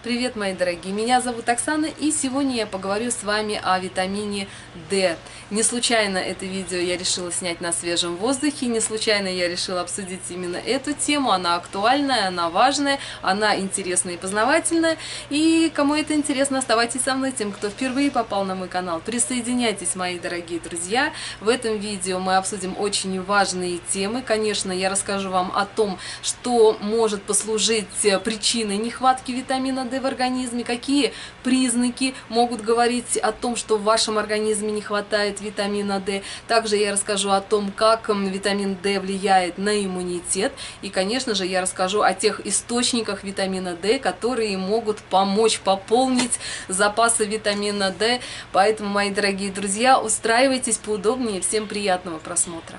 Привет, мои дорогие! Меня зовут Оксана, и сегодня я поговорю с вами о витамине D. Не случайно это видео я решила снять на свежем воздухе, не случайно я решила обсудить именно эту тему. Она актуальная, она важная, она интересная и познавательная. И кому это интересно, оставайтесь со мной. Тем, кто впервые попал на мой канал, присоединяйтесь, мои дорогие друзья. В этом видео мы обсудим очень важные темы. Конечно, я расскажу вам о том, что может послужить причиной нехватки витамина D в организме, какие признаки могут говорить о том, что в вашем организме не хватает витамина D. Также я расскажу о том, как витамин D влияет на иммунитет. И, конечно же, я расскажу о тех источниках витамина D, которые могут помочь пополнить запасы витамина D. Поэтому, мои дорогие друзья, устраивайтесь поудобнее. Всем приятного просмотра.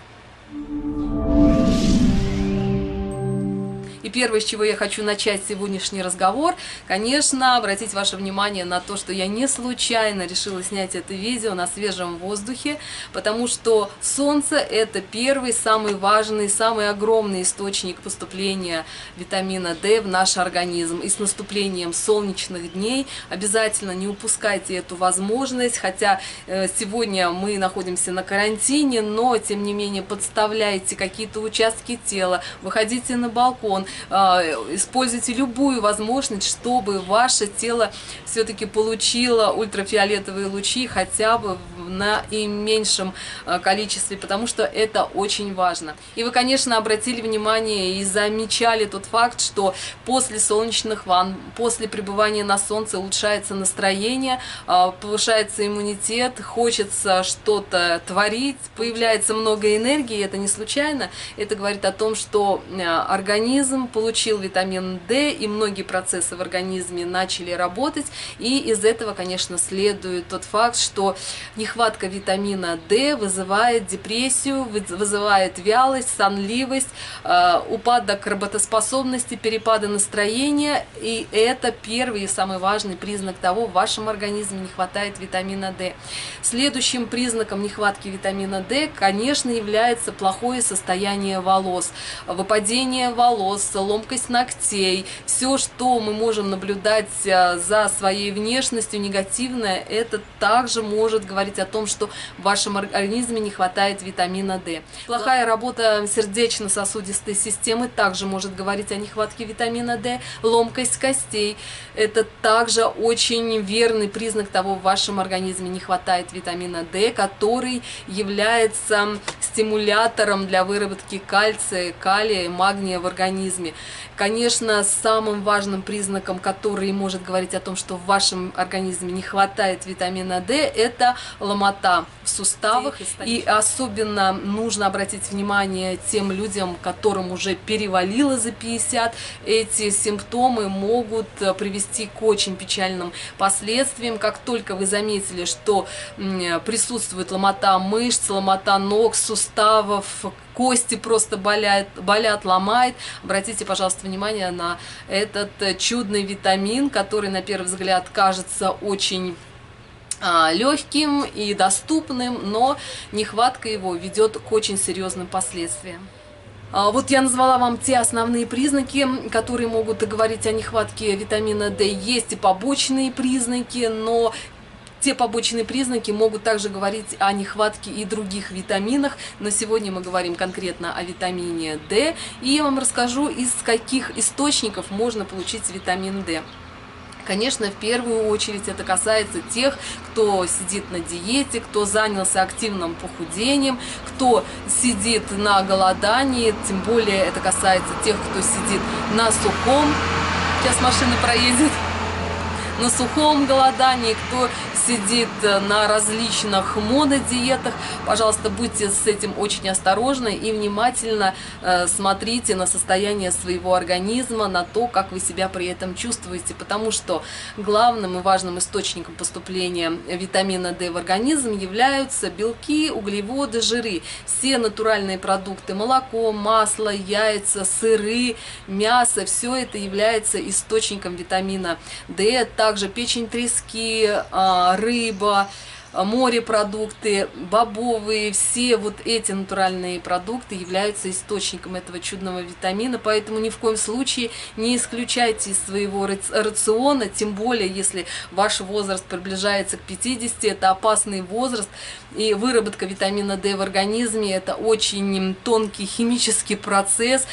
И первое, с чего я хочу начать сегодняшний разговор, конечно, обратить ваше внимание на то, что я не случайно решила снять это видео на свежем воздухе, потому что солнце – это первый, самый важный, самый огромный источник поступления витамина D в наш организм. И с наступлением солнечных дней обязательно не упускайте эту возможность, хотя сегодня мы находимся на карантине, но, тем не менее, подставляйте какие-то участки тела, выходите на балкон, используйте любую возможность, чтобы ваше тело все-таки получило ультрафиолетовые лучи хотя бы на меньшем количестве, потому что это очень важно. И вы, конечно, обратили внимание и замечали тот факт, что после солнечных ванн, после пребывания на солнце улучшается настроение, повышается иммунитет, хочется что-то творить, появляется много энергии. Это не случайно. Это говорит о том, что организм получил витамин D, и многие процессы в организме начали работать. И из этого, конечно, следует тот факт, что нехватка витамина D вызывает депрессию, вызывает вялость, сонливость, упадок работоспособности, перепады настроения. И это первый и самый важный признак того, в вашем организме не хватает витамина D. Следующим признаком нехватки витамина D, конечно, является плохое состояние волос, выпадение волос, ломкость ногтей. Все, что мы можем наблюдать за своей внешностью негативное, это также может говорить о том, что в вашем организме не хватает витамина D. Плохая работа сердечно-сосудистой системы также может говорить о нехватке витамина D. Ломкость костей – это также очень верный признак того, в вашем организме не хватает витамина D, который является стимулятором для выработки кальция, калия и магния в организме. Конечно, самым важным признаком, который может говорить о том, что в вашем организме не хватает витамина D, это ломота в суставах. И особенно нужно обратить внимание тем людям, которым уже перевалило за 50. Эти симптомы могут привести к очень печальным последствиям. Как только вы заметили, что присутствует ломота мышц, ломота ног, суставов, кости просто болят, ломает, обратите, пожалуйста, внимание на этот чудный витамин, который на первый взгляд кажется очень легким и доступным, но нехватка его ведет к очень серьезным последствиям. Вот я назвала вам те основные признаки, которые могут говорить о нехватке витамина D. Есть и побочные признаки, но те побочные признаки могут также говорить о нехватке и других витаминах, но сегодня мы говорим конкретно о витамине D, и я вам расскажу, из каких источников можно получить витамин D. Конечно, в первую очередь это касается тех, кто сидит на диете, кто занялся активным похудением, кто сидит на голодании, тем более это касается тех, кто сидит на сухом, сейчас машина проедет, на сухом голодании, кто сидит на различных монодиетах. Пожалуйста, будьте с этим очень осторожны и внимательно смотрите на состояние своего организма, на то, как вы себя при этом чувствуете, потому что главным и важным источником поступления витамина D в организм являются белки, углеводы, жиры. Все натуральные продукты, молоко, масло, яйца, сыры, мясо, все это является источником витамина D. Также печень трески, рыба, морепродукты, бобовые, все вот эти натуральные продукты являются источником этого чудного витамина, поэтому ни в коем случае не исключайте из своего рациона, тем более если ваш возраст приближается к 50, это опасный возраст, и выработка витамина D в организме это очень тонкий химический процесс,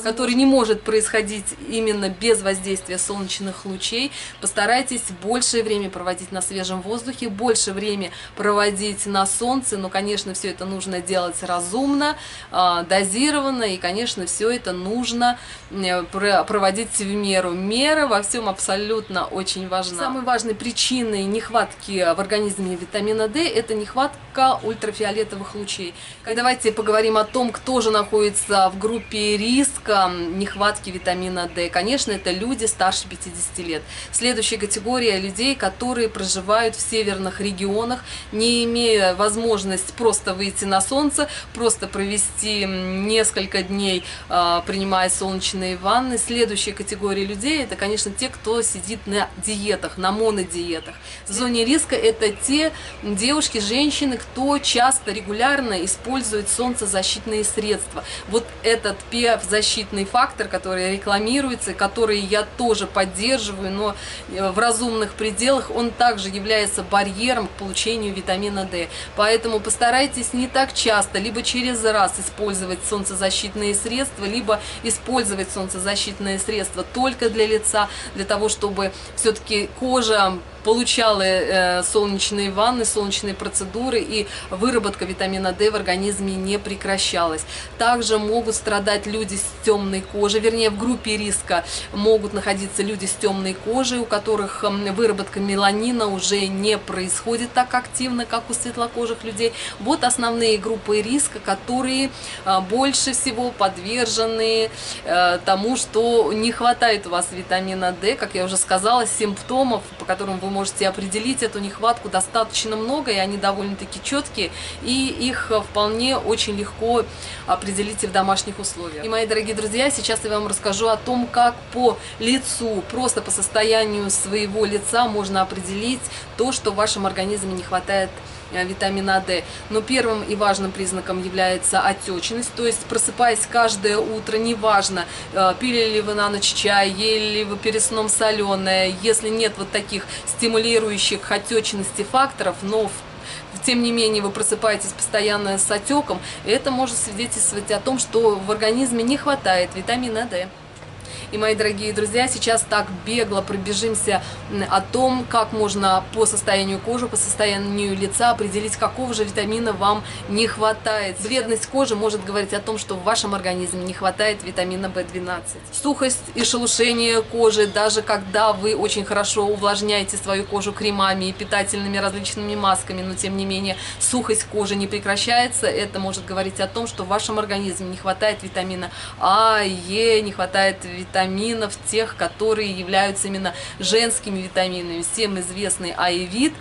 который не может происходить именно без воздействия солнечных лучей. Постарайтесь больше времени проводить на свежем воздухе, больше времени проводить на солнце, но, конечно, все это нужно делать разумно, дозированно, и, конечно, все это нужно проводить в меру. Мера во всем абсолютно очень важна. Самой важной причиной нехватки в организме витамина D это нехватка ультрафиолетовых лучей. Давайте поговорим о том, кто же находится в группе риска нехватки витамина D. Конечно, это люди старше 50 лет. Следующая категория людей, которые проживают в северных регионах, не имея возможность просто выйти на солнце, просто провести несколько дней, принимая солнечные ванны. Следующая категория людей, это, конечно, те, кто сидит на диетах, на монодиетах. В зоне риска это те девушки, женщины, кто часто, регулярно использует солнцезащитные средства. Вот этот PF-защитный фактор, который рекламируется, который я тоже поддерживаю, но в разумных пределах, он также является барьером к получению витамина D. Поэтому постарайтесь не так часто, либо через раз использовать солнцезащитные средства, либо использовать солнцезащитные средства только для лица, для того, чтобы все-таки кожа получала солнечные ванны, солнечные процедуры, и выработка витамина D в организме не прекращалась. Также могут страдать люди с темной кожей, вернее, в группе риска могут находиться люди с темной кожей, у которых выработка меланина уже не происходит так активно, как у светлокожих людей. Вот основные группы риска, которые больше всего подвержены тому, что не хватает у вас витамина D. Как я уже сказала, симптомов, по которым вы можете определить эту нехватку, достаточно много, и они довольно-таки четкие, и их вполне очень легко определить и в домашних условиях. И, мои дорогие друзья, сейчас я вам расскажу о том, как по лицу, просто по состоянию своего лица можно определить то, что в вашем организме не хватает витамина D. Но первым и важным признаком является отечность, то есть просыпаясь каждое утро, неважно, пили ли вы на ночь чай, ели ли вы перед сном соленое, если нет вот таких стимулирующих к отечности факторов, но тем не менее вы просыпаетесь постоянно с отеком, это может свидетельствовать о том, что в организме не хватает витамина D. И, мои дорогие друзья, сейчас так бегло пробежимся о том, как можно по состоянию кожи, по состоянию лица определить, какого же витамина вам не хватает. Бледность кожи может говорить о том, что в вашем организме не хватает витамина В12. Сухость и шелушение кожи, даже когда вы очень хорошо увлажняете свою кожу кремами и питательными различными масками, но тем не менее сухость кожи не прекращается, это может говорить о том, что в вашем организме не хватает витамина А, Е, не хватает витаминов тех, которые являются именно женскими витаминами, всем известный Аевит.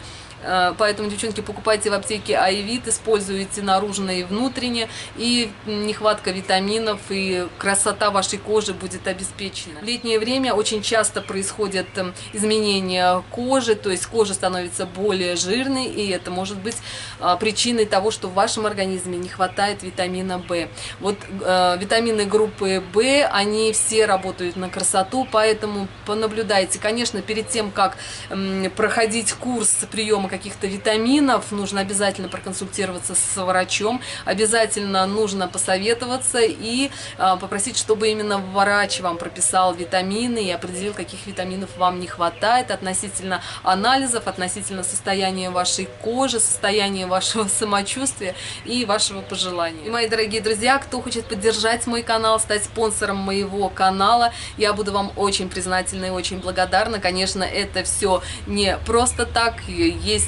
Поэтому, девчонки, покупайте в аптеке Аевит, используйте наружное и внутреннее, и нехватка витаминов, и красота вашей кожи будет обеспечена. В летнее время очень часто происходят изменения кожи, то есть кожа становится более жирной, и это может быть причиной того, что в вашем организме не хватает витамина В. Вот витамины группы В, они все работают на красоту, поэтому понаблюдайте. Конечно, перед тем, как проходить курс приема каких-то витаминов, нужно обязательно проконсультироваться с врачом, обязательно нужно посоветоваться и попросить, чтобы именно врач вам прописал витамины и определил, каких витаминов вам не хватает относительно анализов, относительно состояния вашей кожи, состояния вашего самочувствия и вашего пожелания. И, мои дорогие друзья, кто хочет поддержать мой канал, стать спонсором моего канала, я буду вам очень признательна и очень благодарна. Конечно, это все не просто так, есть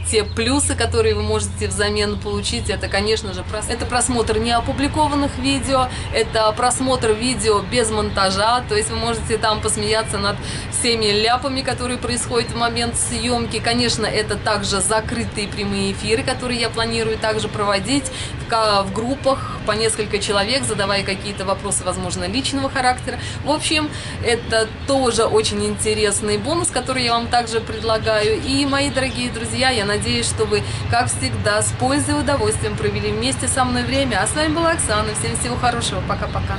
те плюсы, которые вы можете взамен получить. Это, конечно же, это просмотр неопубликованных видео, это просмотр видео без монтажа, то есть вы можете там посмеяться над всеми ляпами, которые происходят в момент съемки. Конечно, это также закрытые прямые эфиры, которые я планирую также проводить в группах по несколько человек, задавая какие-то вопросы, возможно, личного характера. В общем, это тоже очень интересный бонус, который я вам также предлагаю. И, мои дорогие друзья, я надеюсь, что вы, как всегда, с пользой и удовольствием провели вместе со мной время. А с вами была Оксана. Всем всего хорошего. Пока-пока.